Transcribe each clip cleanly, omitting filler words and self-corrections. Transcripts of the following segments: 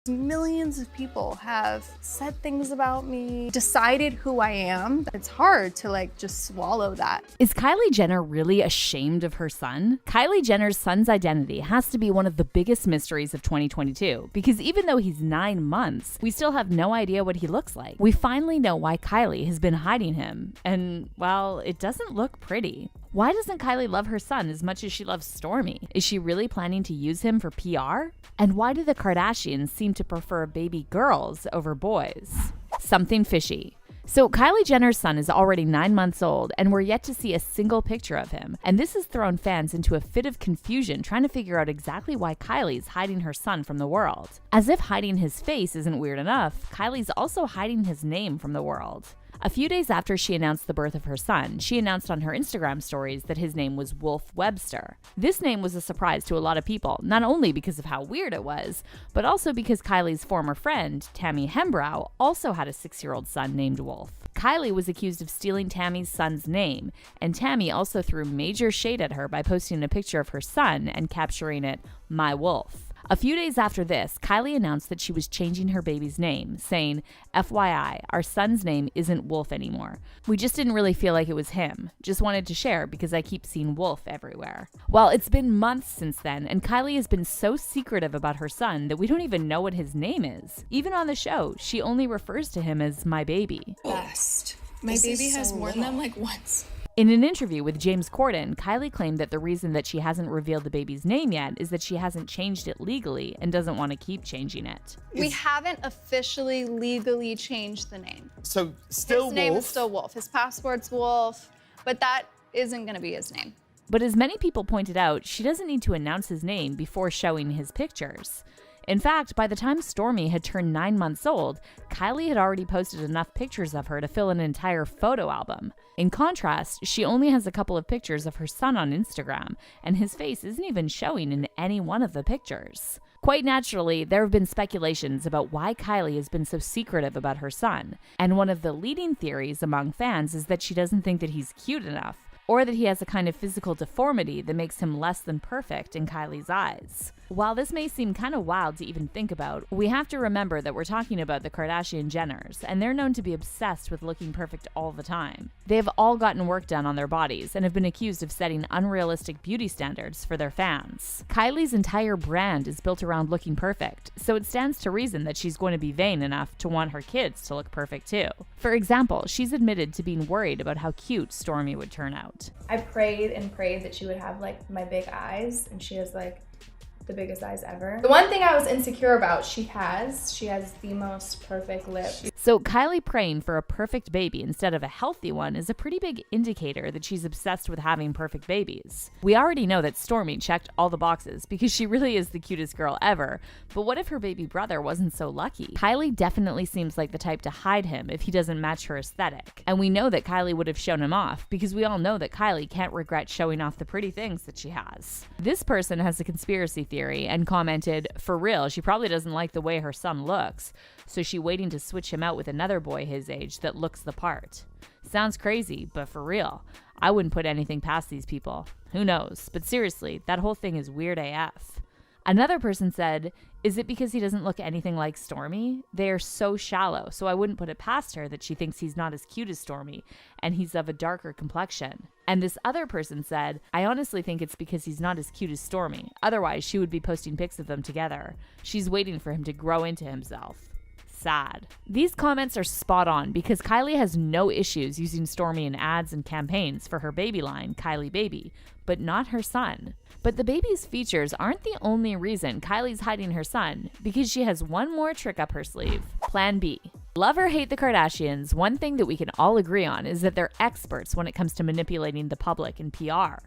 Millions of people have said things about me, decided who I am. It's hard to just swallow that. Is Kylie Jenner really ashamed of her son? Kylie Jenner's son's identity has to be one of the biggest mysteries of 2022 because even though he's 9 months, we still have no idea what he looks like. We finally know why Kylie has been hiding him, and well, it doesn't look pretty. Why doesn't Kylie love her son as much as she loves Stormi? Is she really planning to use him for PR? And why do the Kardashians seem to prefer baby girls over boys? Something fishy. So Kylie Jenner's son is already 9 months old, and we're yet to see a single picture of him. And this has thrown fans into a fit of confusion trying to figure out exactly why Kylie's hiding her son from the world. As if hiding his face isn't weird enough, Kylie's also hiding his name from the world. A few days after she announced the birth of her son, she announced on her Instagram stories that his name was Wolf Webster. This name was a surprise to a lot of people, not only because of how weird it was, but also because Kylie's former friend, Tammy Hembrow, also had a 6-year-old son named Wolf. Kylie was accused of stealing Tammy's son's name, and Tammy also threw major shade at her by posting a picture of her son and capturing it, "My Wolf." A few days after this, Kylie announced that she was changing her baby's name, saying, "FYI, our son's name isn't Wolf anymore. We just didn't really feel like it was him. Just wanted to share because I keep seeing Wolf everywhere." Well, it's been months since then, and Kylie has been so secretive about her son that we don't even know what his name is. Even on the show, she only refers to him as "my baby." Best. My baby has worn them once. In an interview with James Corden, Kylie claimed that the reason that she hasn't revealed the baby's name yet is that she hasn't changed it legally and doesn't want to keep changing it. We haven't officially legally changed the name. So still His name Wolf? is still Wolf. His passport's Wolf, but that isn't going to be his name. But as many people pointed out, she doesn't need to announce his name before showing his pictures. In fact, by the time Stormi had turned 9 months old, Kylie had already posted enough pictures of her to fill an entire photo album. In contrast, she only has a couple of pictures of her son on Instagram, and his face isn't even showing in any one of the pictures. Quite naturally, there have been speculations about why Kylie has been so secretive about her son, and one of the leading theories among fans is that she doesn't think that he's cute enough, or that he has a kind of physical deformity that makes him less than perfect in Kylie's eyes. While this may seem kind of wild to even think about, we have to remember that we're talking about the Kardashian Jenners, and they're known to be obsessed with looking perfect all the time. They have all gotten work done on their bodies and have been accused of setting unrealistic beauty standards for their fans. Kylie's entire brand is built around looking perfect, so it stands to reason that she's going to be vain enough to want her kids to look perfect too. For example, she's admitted to being worried about how cute Stormi would turn out. I prayed and prayed that she would have my big eyes, and she has the biggest eyes ever. The one thing I was insecure about, she has the most perfect lips. So Kylie praying for a perfect baby instead of a healthy one is a pretty big indicator that she's obsessed with having perfect babies. We already know that Stormi checked all the boxes because she really is the cutest girl ever, but what if her baby brother wasn't so lucky? Kylie definitely seems like the type to hide him if he doesn't match her aesthetic. And we know that Kylie would have shown him off because we all know that Kylie can't regret showing off the pretty things that she has. This person has a conspiracy theory and commented, "For real, she probably doesn't like the way her son looks, so she's waiting to switch him out with another boy his age that looks the part." Sounds crazy, but for real, I wouldn't put anything past these people. Who knows? But seriously, that whole thing is weird AF. Another person said, "Is it because he doesn't look anything like Stormi? They are so shallow, so I wouldn't put it past her that she thinks he's not as cute as Stormi, and he's of a darker complexion." And this other person said, "I honestly think it's because he's not as cute as Stormi. Otherwise, she would be posting pics of them together. She's waiting for him to grow into himself." Sad. These comments are spot on because Kylie has no issues using Stormi in ads and campaigns for her baby line, Kylie Baby, but not her son. But the baby's features aren't the only reason Kylie's hiding her son, because she has one more trick up her sleeve. Plan B. Love or hate the Kardashians, one thing that we can all agree on is that they're experts when it comes to manipulating the public in PR.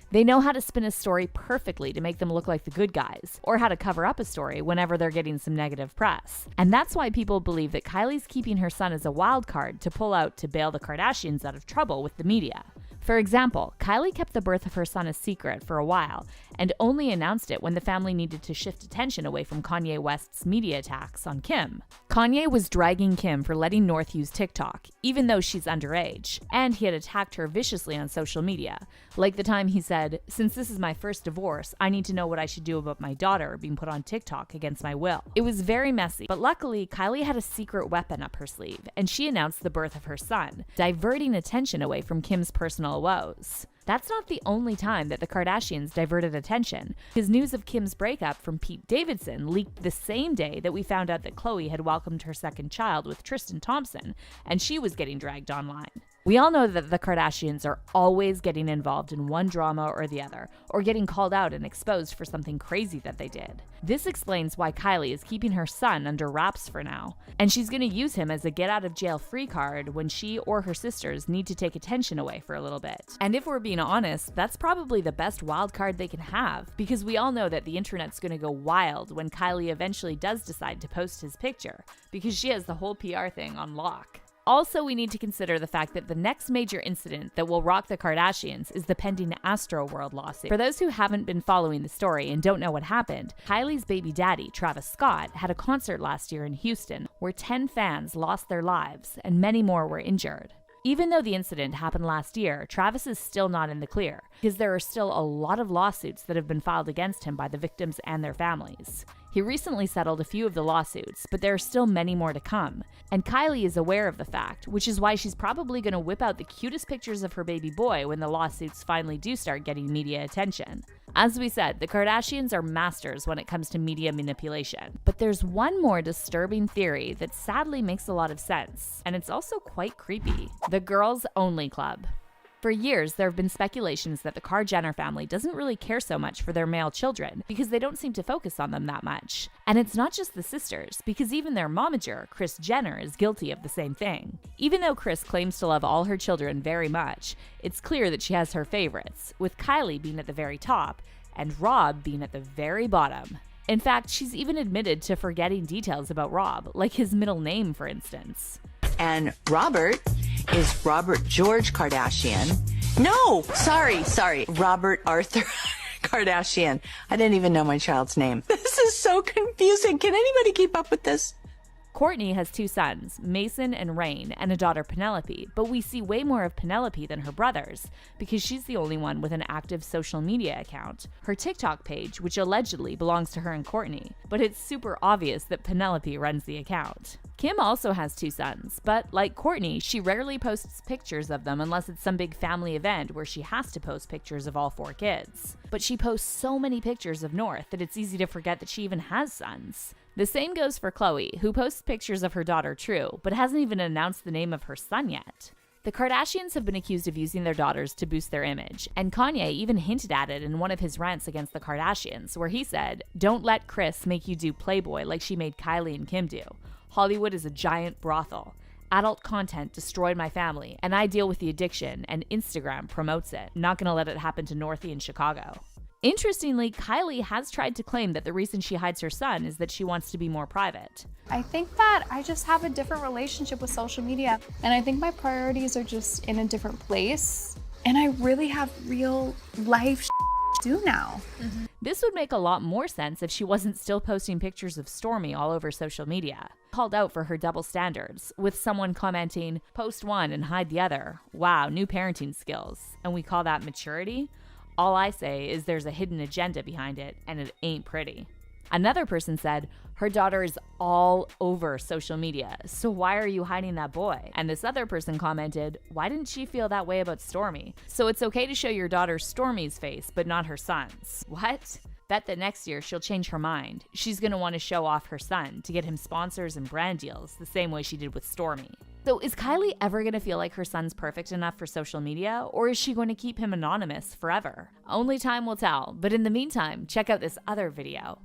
They know how to spin a story perfectly to make them look like the good guys, or how to cover up a story whenever they're getting some negative press. And that's why people believe that Kylie's keeping her son as a wild card to pull out to bail the Kardashians out of trouble with the media. For example, Kylie kept the birth of her son a secret for a while, and only announced it when the family needed to shift attention away from Kanye West's media attacks on Kim. Kanye was dragging Kim for letting North use TikTok, even though she's underage, and he had attacked her viciously on social media, like the time he said, "Since this is my first divorce, I need to know what I should do about my daughter being put on TikTok against my will." It was very messy, but luckily, Kylie had a secret weapon up her sleeve, and she announced the birth of her son, diverting attention away from Kim's personal woes. That's not the only time that the Kardashians diverted attention, because news of Kim's breakup from Pete Davidson leaked the same day that we found out that Khloe had welcomed her second child with Tristan Thompson, and she was getting dragged online. We all know that the Kardashians are always getting involved in one drama or the other, or getting called out and exposed for something crazy that they did. This explains why Kylie is keeping her son under wraps for now, and she's going to use him as a get-out-of-jail-free card when she or her sisters need to take attention away for a little bit. And if we're being honest, that's probably the best wild card they can have, because we all know that the internet's going to go wild when Kylie eventually does decide to post his picture, because she has the whole PR thing on lock. Also, we need to consider the fact that the next major incident that will rock the Kardashians is the pending Astroworld lawsuit. For those who haven't been following the story and don't know what happened, Kylie's baby daddy, Travis Scott, had a concert last year in Houston where 10 fans lost their lives and many more were injured. Even though the incident happened last year, Travis is still not in the clear, because there are still a lot of lawsuits that have been filed against him by the victims and their families. He recently settled a few of the lawsuits, but there are still many more to come. And Kylie is aware of the fact, which is why she's probably going to whip out the cutest pictures of her baby boy when the lawsuits finally do start getting media attention. As we said, the Kardashians are masters when it comes to media manipulation. But there's one more disturbing theory that sadly makes a lot of sense, and it's also quite creepy. The Girls Only Club. For years, there have been speculations that the Kar-Jenner family doesn't really care so much for their male children because they don't seem to focus on them that much. And it's not just the sisters, because even their momager, Kris Jenner, is guilty of the same thing. Even though Kris claims to love all her children very much, it's clear that she has her favorites, with Kylie being at the very top and Rob being at the very bottom. In fact, she's even admitted to forgetting details about Rob, like his middle name, for instance. And Robert is Robert George Kardashian. No, sorry, Robert Arthur Kardashian. I didn't even know my child's name. This is so confusing. Can anybody keep up with this? Kourtney has 2 sons, Mason and Rain, and a daughter, Penelope, but we see way more of Penelope than her brothers, because she's the only one with an active social media account, her TikTok page, which allegedly belongs to her and Kourtney, but it's super obvious that Penelope runs the account. Kim also has 2 sons, but like Kourtney, she rarely posts pictures of them unless it's some big family event where she has to post pictures of all 4 kids. But she posts so many pictures of North that it's easy to forget that she even has sons. The same goes for Khloe, who posts pictures of her daughter True, but hasn't even announced the name of her son yet. The Kardashians have been accused of using their daughters to boost their image, and Kanye even hinted at it in one of his rants against the Kardashians, where he said, "Don't let Kris make you do Playboy like she made Kylie and Kim do. Hollywood is a giant brothel. Adult content destroyed my family, and I deal with the addiction, and Instagram promotes it. Not gonna let it happen to Northie in Chicago." Interestingly, Kylie has tried to claim that the reason she hides her son is that she wants to be more private. I think that I just have a different relationship with social media, and I think my priorities are just in a different place, and I really have real life to do now. This would make a lot more sense if she wasn't still posting pictures of Stormi all over social media. Called out for her double standards, with someone commenting, "Post one and hide the other. Wow, new parenting skills. And we call that maturity?" All I say is there's a hidden agenda behind it, and it ain't pretty. Another person said, "Her daughter is all over social media, so why are you hiding that boy?" And this other person commented, "Why didn't she feel that way about Stormi? So it's okay to show your daughter Stormi's face, but not her son's." What? Bet that next year she'll change her mind. She's gonna want to show off her son to get him sponsors and brand deals, the same way she did with Stormi. So is Kylie ever gonna feel like her son's perfect enough for social media, or is she going to keep him anonymous forever? Only time will tell, but in the meantime, check out this other video.